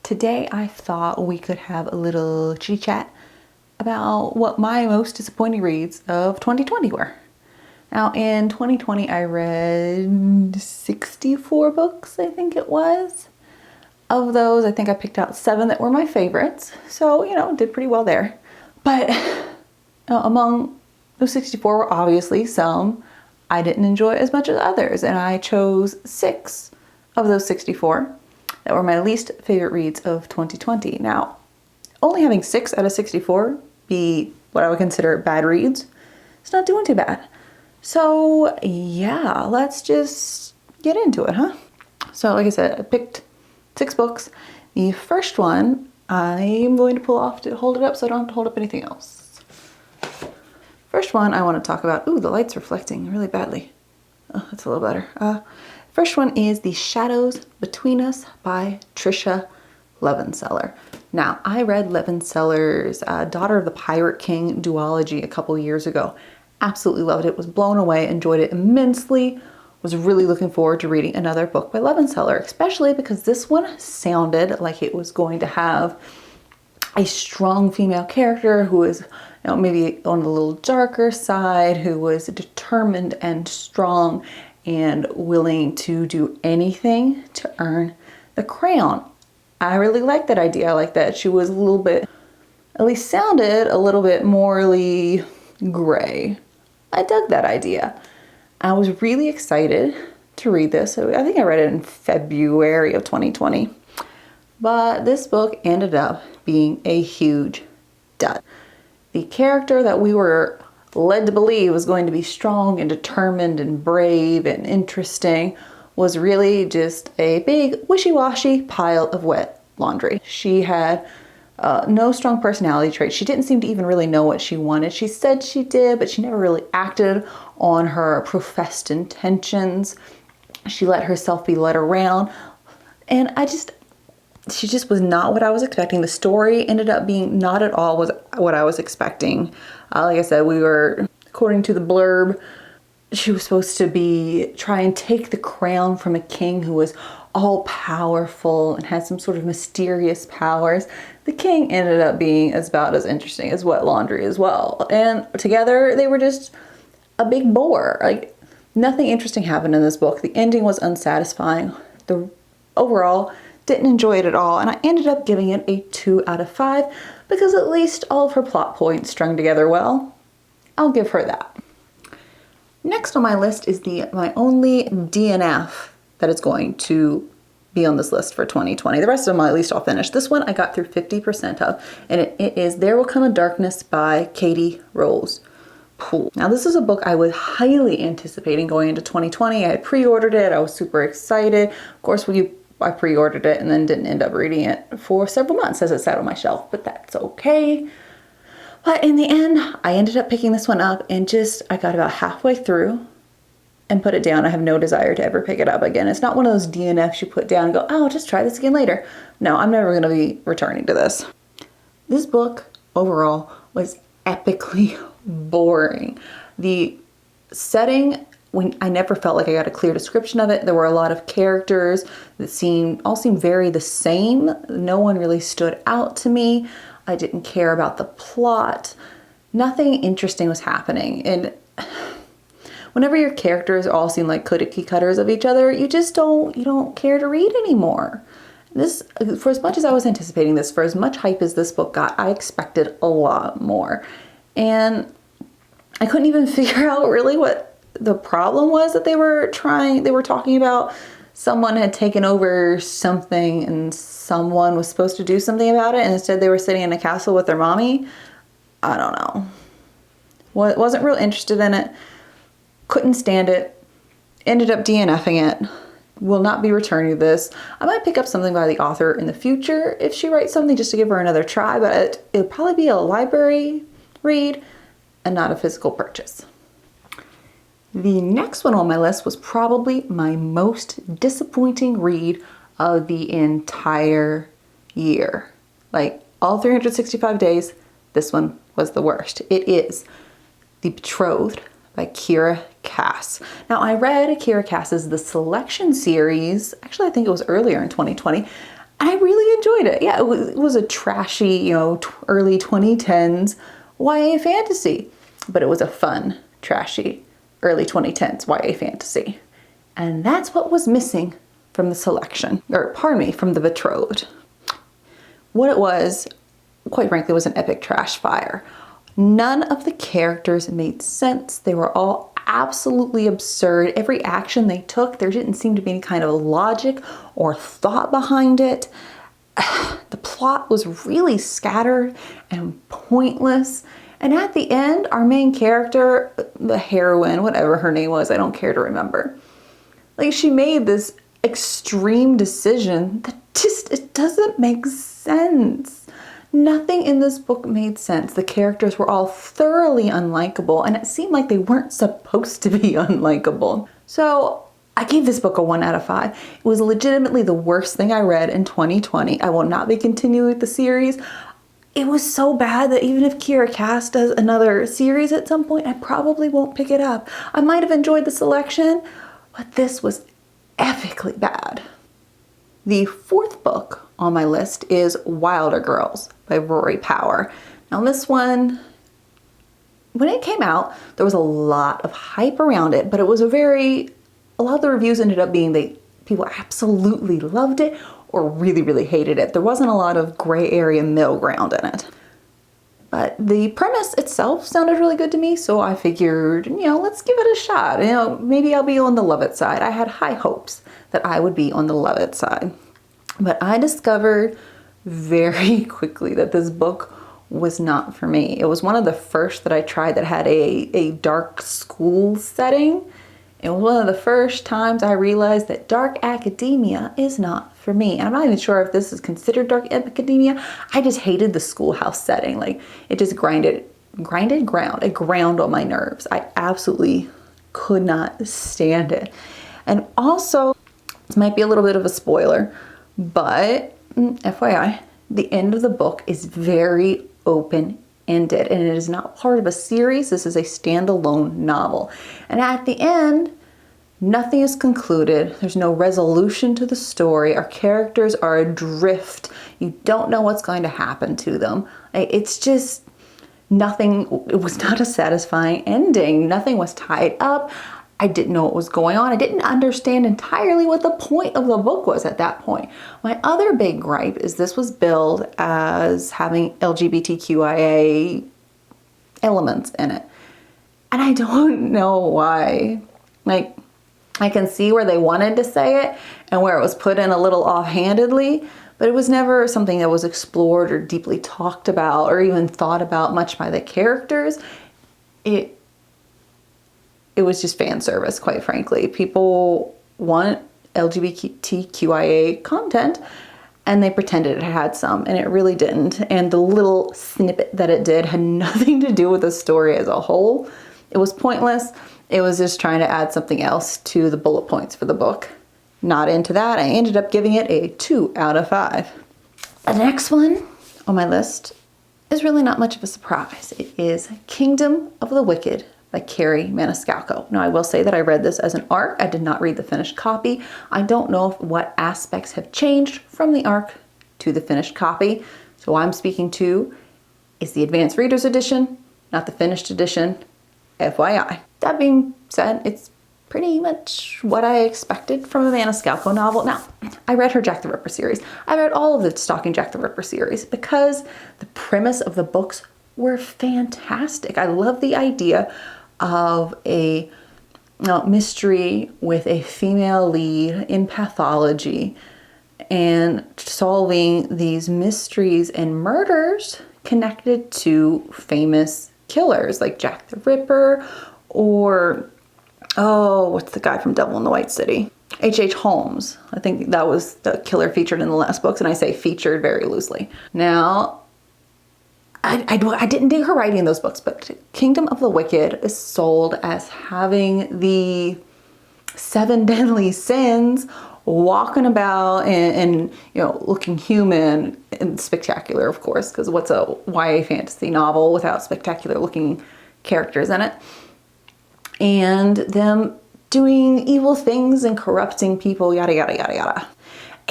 Today I thought we could have a little chitty chat about what my most disappointing reads of 2020 were. Now in 2020 I read 64 books, I think it was. Of those, I think I picked out 7 that were my favorites. So, did pretty well there. But among those 64 were obviously some I didn't enjoy as much as others. And I chose 6 of those 64 that were my least favorite reads of 2020. Now, only having 6 out of 64 be what I would consider bad reads, it's not doing too bad. So yeah, let's just get into it, huh? So like I said, I picked 6 books. The first one I'm going to pull off to hold it up so I don't have to hold up anything else. First one I want to talk about, ooh, the light's reflecting really badly. Oh, that's a little better. First one is The Shadows Between Us by Tricia Levenseller. Now, I read Levenseller's Daughter of the Pirate King duology a couple years ago. Absolutely loved it, was blown away, enjoyed it immensely, was really looking forward to reading another book by Levenseller, especially because this one sounded like it was going to have a strong female character who was maybe on the little darker side, who was determined and strong and willing to do anything to earn the crown. I really liked that idea. I like that she was a little bit, at least sounded a little bit morally gray. I dug that idea. I was really excited to read this. I think I read it in February of 2020. But this book ended up being a huge dud. The character that we were led to believe was going to be strong and determined and brave and interesting was really just a big wishy-washy pile of wet laundry. She had no strong personality traits. She didn't seem to even really know what she wanted. She said she did, but she never really acted on her professed intentions. She let herself be led around. And she just was not what I was expecting. The story ended up being not at all what I was expecting. Like I said, according to the blurb, she was supposed to try and take the crown from a king who was all powerful and had some sort of mysterious powers. The king ended up being about as interesting as wet laundry as well. And together they were just a big bore. Like, nothing interesting happened in this book. The ending was unsatisfying. Overall, didn't enjoy it at all, and I ended up giving it a 2 out of 5 because at least all of her plot points strung together well. I'll give her that. Next on my list is my only DNF that is going to be on this list for 2020. The rest of them at least I'll finish. This one I got through 50% of, and it is There Will Come a Darkness by Katy Rose Poole. Now this is a book I was highly anticipating going into 2020. I had pre-ordered it. I was super excited. Of course, I pre-ordered it and then didn't end up reading it for several months as it sat on my shelf, but that's okay. But in the end, I ended up picking this one up and I got about halfway through and put it down. I have no desire to ever pick it up again. It's not one of those DNFs you put down and go, oh, I'll just try this again later. No, I'm never going to be returning to this. This book overall was epically boring. The setting, I never felt like I got a clear description of it. There were a lot of characters that all seemed very the same. No one really stood out to me. I didn't care about the plot. Nothing interesting was happening. And whenever your characters all seem like cookie cutters of each other, you don't care to read anymore. This, for as much as I was anticipating this, for as much hype as this book got, I expected a lot more. And I couldn't even figure out really what the problem was that they were talking about. Someone had taken over something and someone was supposed to do something about it, and instead they were sitting in a castle with their mommy. I don't know. Wasn't real interested in it. Couldn't stand it. Ended up DNFing it. Will not be returning this. I might pick up something by the author in the future if she writes something just to give her another try, but it'll probably be a library read and not a physical purchase. The next one on my list was probably my most disappointing read of the entire year. Like, all 365 days, this one was the worst. It is The Betrothed by Kiera. Now, I read Kiera Cass's The Selection series. Actually, I think it was earlier in 2020. I really enjoyed it. Yeah, it was a trashy, early 2010s YA fantasy, but it was a fun, trashy, early 2010s YA fantasy. And that's what was missing from the selection, or pardon me, from the Betrothed. What it was, quite frankly, was an epic trash fire. None of the characters made sense. They were all absolutely absurd. Every action they took, there didn't seem to be any kind of logic or thought behind it. The plot was really scattered and pointless. And at the end, our main character, the heroine, whatever her name was, I don't care to remember. Like, she made this extreme decision that it doesn't make sense. Nothing in this book made sense. The characters were all thoroughly unlikable, and it seemed like they weren't supposed to be unlikable. So I gave this book a 1 out of 5. It was legitimately the worst thing I read in 2020. I will not be continuing with the series. It was so bad that even if Kiera Cast does another series at some point, I probably won't pick it up. I might have enjoyed the selection, but this was epically bad. The 4th book on my list is Wilder Girls by Rory Power. Now this one, when it came out, there was a lot of hype around it, but it was a lot of the reviews ended up being people absolutely loved it or really, really hated it. There wasn't a lot of gray area middle ground in it. But the premise itself sounded really good to me, so I figured, let's give it a shot. Maybe I'll be on the love it side. I had high hopes that I would be on the love it side. But I discovered very quickly that this book was not for me. It was one of the first that I tried that had a dark school setting. It was one of the first times I realized that dark academia is not for me. And I'm not even sure if this is considered dark academia. I just hated the schoolhouse setting. Like, it just ground on my nerves. I absolutely could not stand it. And also, this might be a little bit of a spoiler, but FYI, the end of the book is very open-ended, and it is not part of a series. This is a standalone novel. And at the end, nothing is concluded. There's no resolution to the story. Our characters are adrift. You don't know what's going to happen to them. It's just nothing. It was not a satisfying ending. Nothing was tied up. I didn't know what was going on. I didn't understand entirely what the point of the book was at that point. My other big gripe is this was billed as having LGBTQIA elements in it. And I don't know why. Like, I can see where they wanted to say it and where it was put in a little offhandedly, but it was never something that was explored or deeply talked about or even thought about much by the characters. It was just fan service, quite frankly. People want LGBTQIA content, and they pretended it had some, and it really didn't. And the little snippet that it did had nothing to do with the story as a whole. It was pointless. It was just trying to add something else to the bullet points for the book. Not into that. I ended up giving it a 2 out of 5. The next one on my list is really not much of a surprise. It is Kingdom of the Wicked by Kerri Maniscalco. Now, I will say that I read this as an ARC. I did not read the finished copy. I don't know what aspects have changed from the ARC to the finished copy. So what I'm speaking to is the Advanced Reader's Edition, not the finished edition, FYI. That being said, it's pretty much what I expected from a Maniscalco novel. Now, I read her Jack the Ripper series. I read all of the Stalking Jack the Ripper series because the premise of the books were fantastic. I love the idea of a mystery with a female lead in pathology and solving these mysteries and murders connected to famous killers like Jack the Ripper or, what's the guy from Devil in the White City? H.H. Holmes. I think that was the killer featured in the last books, and I say featured very loosely. Now, I didn't dig her writing in those books, but Kingdom of the Wicked is sold as having the 7 deadly sins, walking about and looking human and spectacular, of course, because what's a YA fantasy novel without spectacular looking characters in it? And them doing evil things and corrupting people, yada, yada, yada, yada.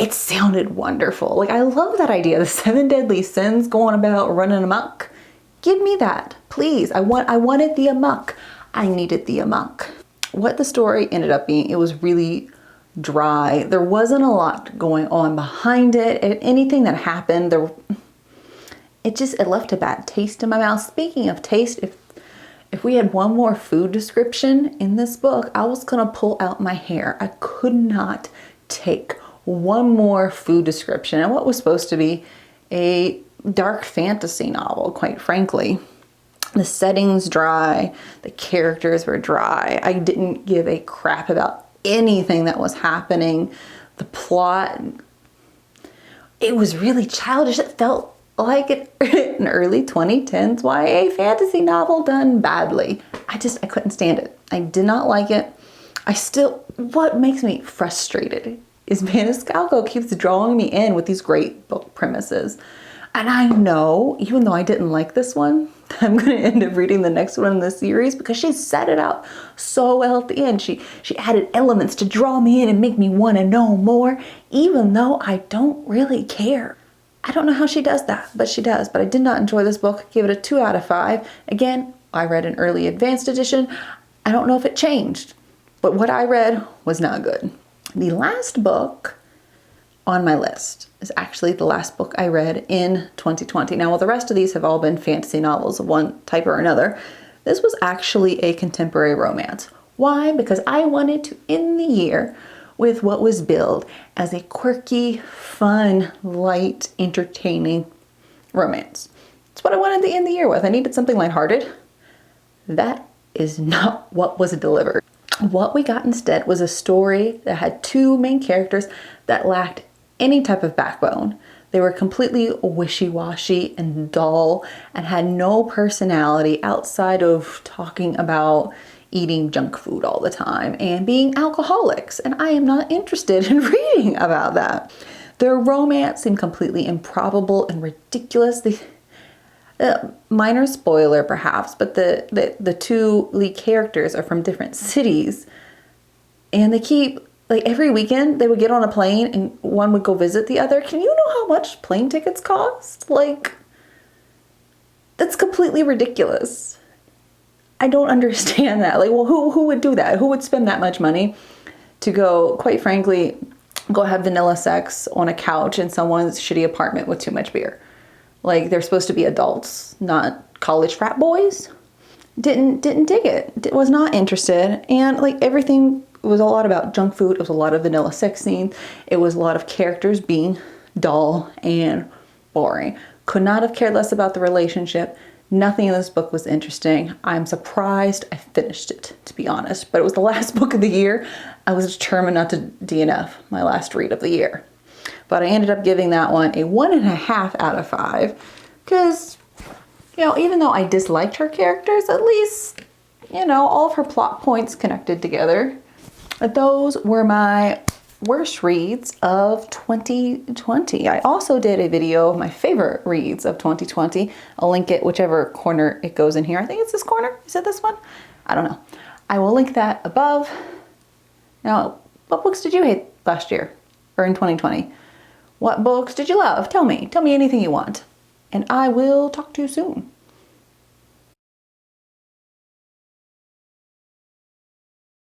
It sounded wonderful. Like, I love that idea. The 7 deadly sins going about running amok. Give me that, please. I wanted the amok. I needed the amok. What the story ended up being, it was really dry. There wasn't a lot going on behind it. Anything that happened, it left a bad taste in my mouth. Speaking of taste, if we had one more food description in this book, I was gonna pull out my hair. I could not take one more food description. And what was supposed to be a dark fantasy novel, quite frankly. The setting's dry, the characters were dry. I didn't give a crap about anything that was happening. The plot, it was really childish. It felt like an early 2010s YA fantasy novel done badly. I couldn't stand it. I did not like it. What makes me frustrated is Maniscalco keeps drawing me in with these great book premises. And I know, even though I didn't like this one, I'm going to end up reading the next one in the series because she set it up so well at the end. She added elements to draw me in and make me want to know more, even though I don't really care. I don't know how she does that, but she does. But I did not enjoy this book. Give it a 2 out of 5. Again, I read an early advanced edition. I don't know if it changed, but what I read was not good. The last book on my list is actually the last book I read in 2020. Now, while the rest of these have all been fantasy novels of one type or another, this was actually a contemporary romance. Why? Because I wanted to end the year with what was billed as a quirky, fun, light, entertaining romance. It's what I wanted to end the year with. I needed something lighthearted. That is not what was delivered. What we got instead was a story that had 2 main characters that lacked any type of backbone. They were completely wishy-washy and dull and had no personality outside of talking about eating junk food all the time and being alcoholics. And I am not interested in reading about that. Their romance seemed completely improbable and ridiculous. Minor spoiler perhaps, but the 2 lead characters are from different cities, and they keep, like, every weekend they would get on a plane and one would go visit the other. Can you know how much plane tickets cost? Like, that's completely ridiculous. I don't understand that. Like, well, who would do that? Who would spend that much money to go, quite frankly, go have vanilla sex on a couch in someone's shitty apartment with too much beer? Like, they're supposed to be adults, not college frat boys. Didn't dig it. Was not interested. And like, everything was a lot about junk food. It was a lot of vanilla sex scenes. It was a lot of characters being dull and boring. Could not have cared less about the relationship. Nothing in this book was interesting. I'm surprised I finished it, to be honest. But it was the last book of the year. I was determined not to DNF my last read of the year. But I ended up giving that one a 1.5 out of 5. Because, you know, even though I disliked her characters, at least, you know, all of her plot points connected together. But those were my worst reads of 2020. I also did a video of my favorite reads of 2020. I'll link it whichever corner it goes in here. I think it's this corner. Is it this one? I don't know. I will link that above. Now, what books did you hate last year or in 2020? What books did you love? Tell me anything you want. And I will talk to you soon.